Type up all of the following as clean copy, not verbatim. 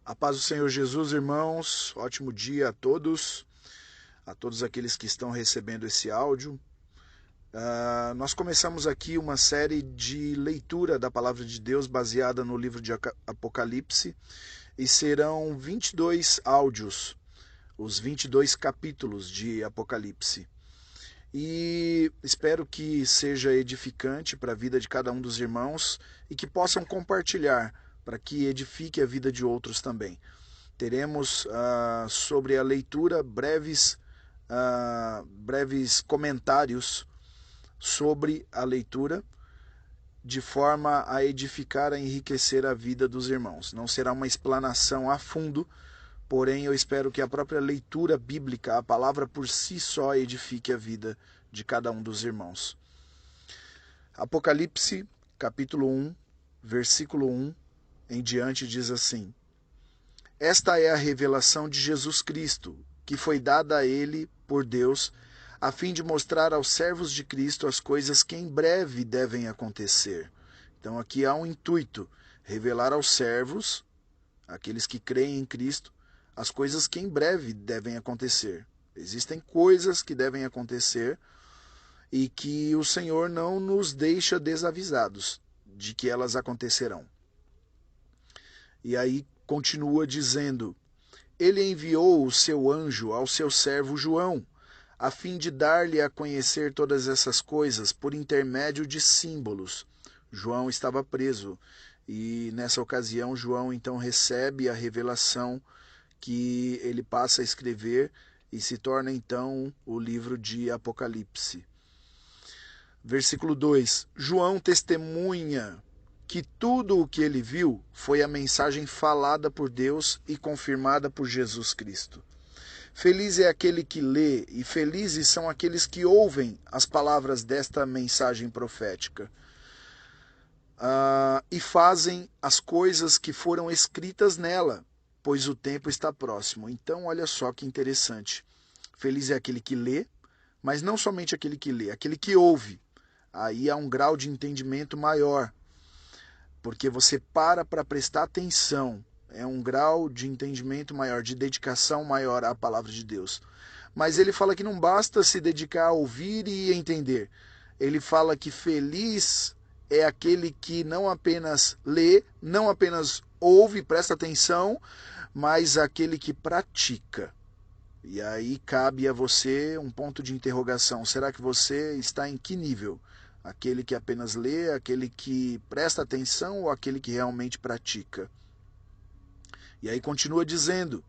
A paz do Senhor Jesus, irmãos. Ótimo dia a todos aqueles que estão recebendo esse áudio. Nós começamos aqui uma série de leitura da Palavra de Deus baseada no livro de Apocalipse e serão 22 áudios, os 22 capítulos de Apocalipse. E espero que seja edificante para a vida de cada um dos irmãos e que possam compartilhar para que edifique a vida de outros também. Teremos sobre a leitura breves comentários sobre a leitura, de forma a edificar, a enriquecer a vida dos irmãos. Não será uma explanação a fundo, porém eu espero que a própria leitura bíblica, a palavra por si só, edifique a vida de cada um dos irmãos. Apocalipse, capítulo 1, versículo 1 em diante diz assim: Esta é a revelação de Jesus Cristo, que foi dada a ele por Deus, a fim de mostrar aos servos de Cristo as coisas que em breve devem acontecer. Então aqui há um intuito, revelar aos servos, aqueles que creem em Cristo, as coisas que em breve devem acontecer. Existem coisas que devem acontecer e que o Senhor não nos deixa desavisados de que elas acontecerão. E aí continua dizendo: Ele enviou o seu anjo ao seu servo João, a fim de dar-lhe a conhecer todas essas coisas por intermédio de símbolos. João estava preso e nessa ocasião João então recebe a revelação que ele passa a escrever e se torna então o livro de Apocalipse. Versículo 2: João testemunha que tudo o que ele viu foi a mensagem falada por Deus e confirmada por Jesus Cristo. Feliz é aquele que lê e felizes são aqueles que ouvem as palavras desta mensagem profética e fazem as coisas que foram escritas nela, pois o tempo está próximo. Então, olha só que interessante. Feliz é aquele que lê, mas não somente aquele que lê, aquele que ouve. Aí há um grau de entendimento maior, porque você para prestar atenção. É um grau de entendimento maior, de dedicação maior à palavra de Deus. Mas ele fala que não basta se dedicar a ouvir e entender. Ele fala que feliz é aquele que não apenas lê, não apenas ouve, presta atenção, mas aquele que pratica. E aí cabe a você um ponto de interrogação. Será que você está em que nível? Aquele que apenas lê, aquele que presta atenção ou aquele que realmente pratica? E aí continua dizendo: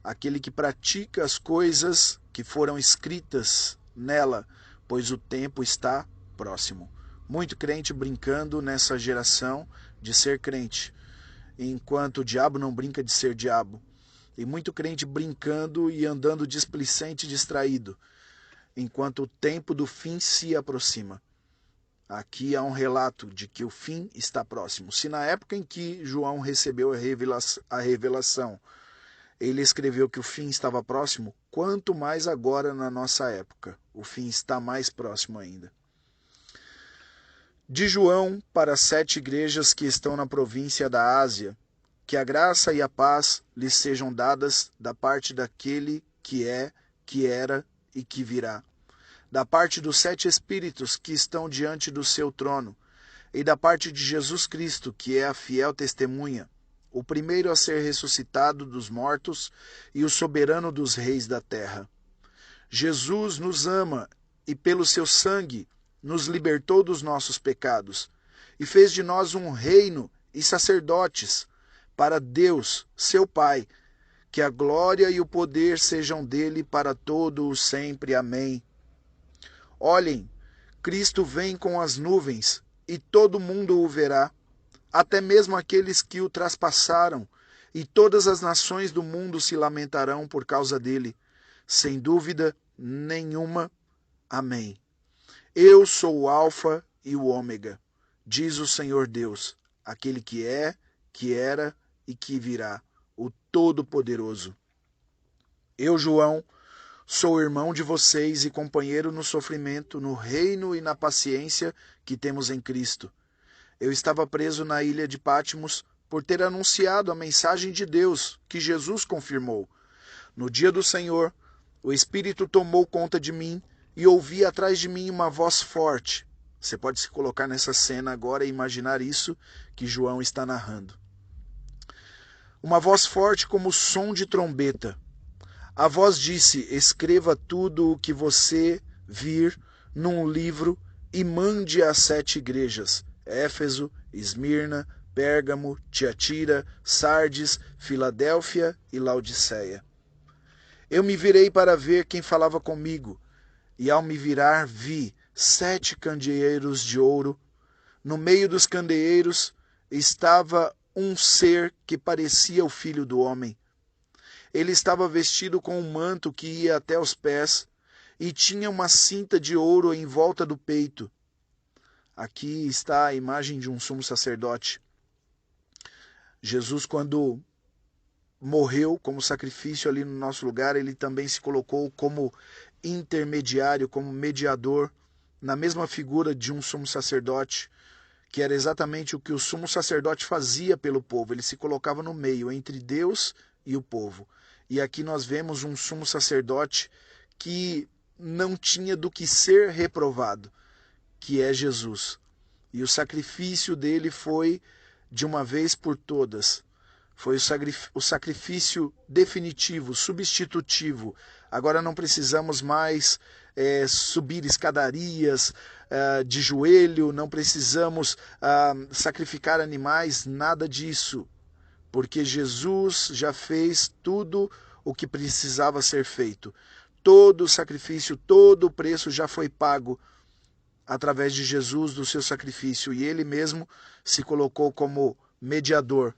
aquele que pratica as coisas que foram escritas nela, pois o tempo está próximo. Muito crente brincando nessa geração de ser crente, enquanto o diabo não brinca de ser diabo. E muito crente brincando e andando displicente e distraído, enquanto o tempo do fim se aproxima. Aqui há um relato de que o fim está próximo. Se na época em que João recebeu a revelação, ele escreveu que o fim estava próximo, quanto mais agora na nossa época. O fim está mais próximo ainda. De João para as 7 igrejas que estão na província da Ásia, que a graça e a paz lhes sejam dadas da parte daquele que é, que era e que virá, da parte dos 7 Espíritos que estão diante do seu trono, e da parte de Jesus Cristo, que é a fiel testemunha, o primeiro a ser ressuscitado dos mortos e o soberano dos reis da terra. Jesus nos ama e pelo seu sangue nos libertou dos nossos pecados e fez de nós um reino e sacerdotes para Deus, seu Pai, que a glória e o poder sejam dele para todo o sempre. Amém. Olhem, Cristo vem com as nuvens, e todo mundo o verá, até mesmo aqueles que o traspassaram, e todas as nações do mundo se lamentarão por causa dele. Sem dúvida nenhuma. Amém. Eu sou o Alfa e o Ômega, diz o Senhor Deus, aquele que é, que era e que virá, o Todo-Poderoso. Eu, João, sou irmão de vocês e companheiro no sofrimento, no reino e na paciência que temos em Cristo. Eu estava preso na ilha de Patmos por ter anunciado a mensagem de Deus, que Jesus confirmou. No dia do Senhor, o Espírito tomou conta de mim e ouvi atrás de mim uma voz forte. Você pode se colocar nessa cena agora e imaginar isso que João está narrando. Uma voz forte como o som de trombeta. A voz disse: escreva tudo o que você vir num livro e mande às 7 igrejas: Éfeso, Esmirna, Pérgamo, Tiatira, Sardes, Filadélfia e Laodiceia. Eu me virei para ver quem falava comigo, e ao me virar vi 7 candeeiros de ouro. No meio dos candeeiros estava um ser que parecia o Filho do Homem. Ele estava vestido com um manto que ia até os pés e tinha uma cinta de ouro em volta do peito. Aqui está a imagem de um sumo sacerdote. Jesus, quando morreu como sacrifício ali no nosso lugar, ele também se colocou como intermediário, como mediador, na mesma figura de um sumo sacerdote, que era exatamente o que o sumo sacerdote fazia pelo povo. Ele se colocava no meio, entre Deus e o povo. E aqui nós vemos um sumo sacerdote que não tinha do que ser reprovado, que é Jesus. E o sacrifício dele foi de uma vez por todas. Foi o sacrifício definitivo, substitutivo. Agora não precisamos mais subir escadarias de joelho, não precisamos sacrificar animais, nada disso. Porque Jesus já fez tudo o que precisava ser feito. Todo o sacrifício, todo o preço já foi pago através de Jesus, do seu sacrifício. E ele mesmo se colocou como mediador.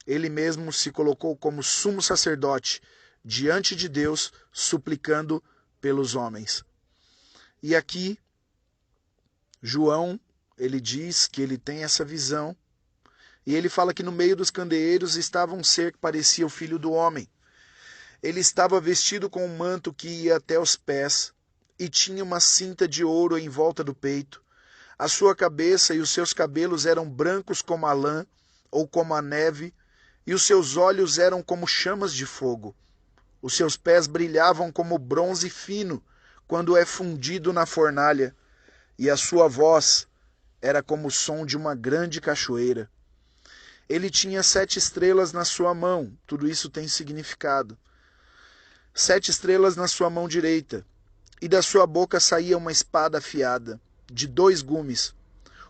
Ele mesmo se colocou como sumo sacerdote diante de Deus, suplicando pelos homens. E aqui, João, ele diz que ele tem essa visão. E ele fala que no meio dos candeeiros estava um ser que parecia o Filho do Homem. Ele estava vestido com um manto que ia até os pés e tinha uma cinta de ouro em volta do peito. A sua cabeça e os seus cabelos eram brancos como a lã ou como a neve, e os seus olhos eram como chamas de fogo. Os seus pés brilhavam como bronze fino quando é fundido na fornalha, e a sua voz era como o som de uma grande cachoeira. Ele tinha 7 estrelas na sua mão, tudo isso tem significado. 7 estrelas na sua mão direita, e da sua boca saía uma espada afiada, de 2 gumes.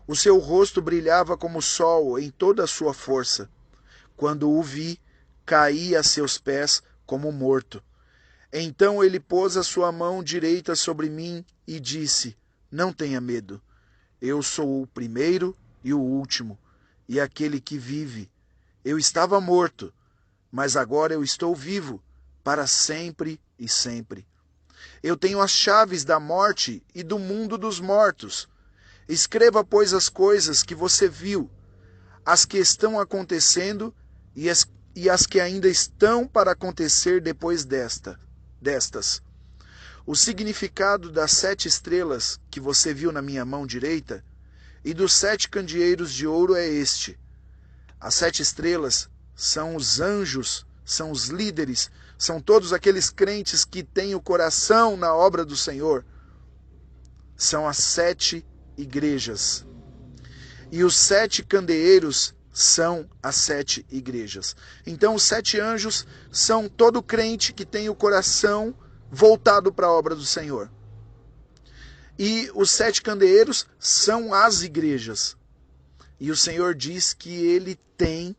O seu rosto brilhava como o sol em toda a sua força. Quando o vi, caí a seus pés como morto. Então ele pôs a sua mão direita sobre mim e disse: não tenha medo. Eu sou o primeiro e o último, e aquele que vive. Eu estava morto, mas agora eu estou vivo, para sempre e sempre. Eu tenho as chaves da morte e do mundo dos mortos. Escreva, pois, as coisas que você viu, as que estão acontecendo e as que ainda estão para acontecer depois destas. O significado das 7 estrelas que você viu na minha mão direita e dos 7 candeeiros de ouro é este. As 7 estrelas são os anjos, são os líderes, são todos aqueles crentes que têm o coração na obra do Senhor. São as 7 igrejas. E os 7 candeeiros são as 7 igrejas. Então os 7 anjos são todo crente que tem o coração voltado para a obra do Senhor. E os 7 candeeiros são as igrejas. E o Senhor diz que ele tem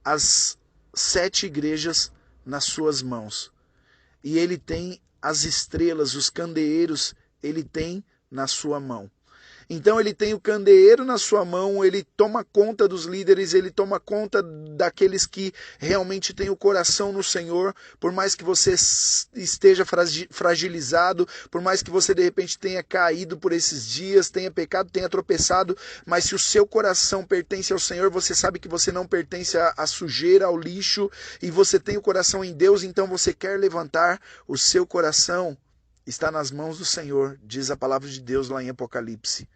as 7 igrejas nas suas mãos. E ele tem as estrelas, os candeeiros, ele tem na sua mão. Então ele tem o candeeiro na sua mão, ele toma conta dos líderes, ele toma conta daqueles que realmente têm o coração no Senhor. Por mais que você esteja fragilizado, por mais que você de repente tenha caído por esses dias, tenha pecado, tenha tropeçado, mas se o seu coração pertence ao Senhor, você sabe que você não pertence à sujeira, ao lixo, e você tem o coração em Deus, então você quer levantar o seu coração. Está nas mãos do Senhor, diz a palavra de Deus lá em Apocalipse.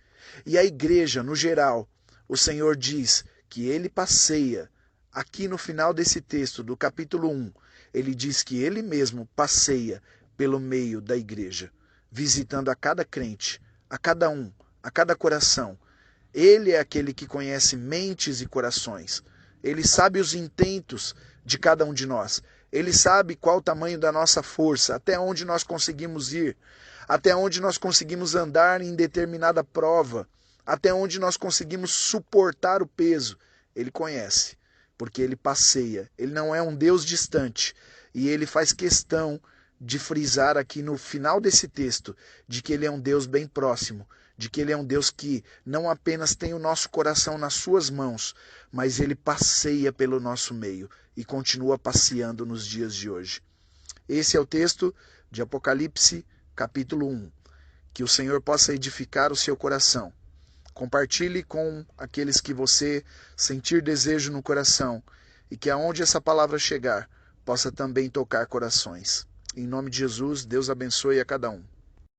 E a igreja, no geral, o Senhor diz que ele passeia aqui no final desse texto, do capítulo 1, ele diz que ele mesmo passeia pelo meio da igreja, visitando a cada crente, a cada um, a cada coração. Ele é aquele que conhece mentes e corações. Ele sabe os intentos de cada um de nós. Ele sabe qual o tamanho da nossa força, até onde nós conseguimos ir, até onde nós conseguimos andar em determinada prova, até onde nós conseguimos suportar o peso. Ele conhece, porque ele passeia. Ele não é um Deus distante. E ele faz questão de frisar aqui no final desse texto, de que ele é um Deus bem próximo, de que ele é um Deus que não apenas tem o nosso coração nas suas mãos, mas ele passeia pelo nosso meio e continua passeando nos dias de hoje. Esse é o texto de Apocalipse, capítulo 1. Que o Senhor possa edificar o seu coração. Compartilhe com aqueles que você sentir desejo no coração e que aonde essa palavra chegar, possa também tocar corações. Em nome de Jesus, Deus abençoe a cada um.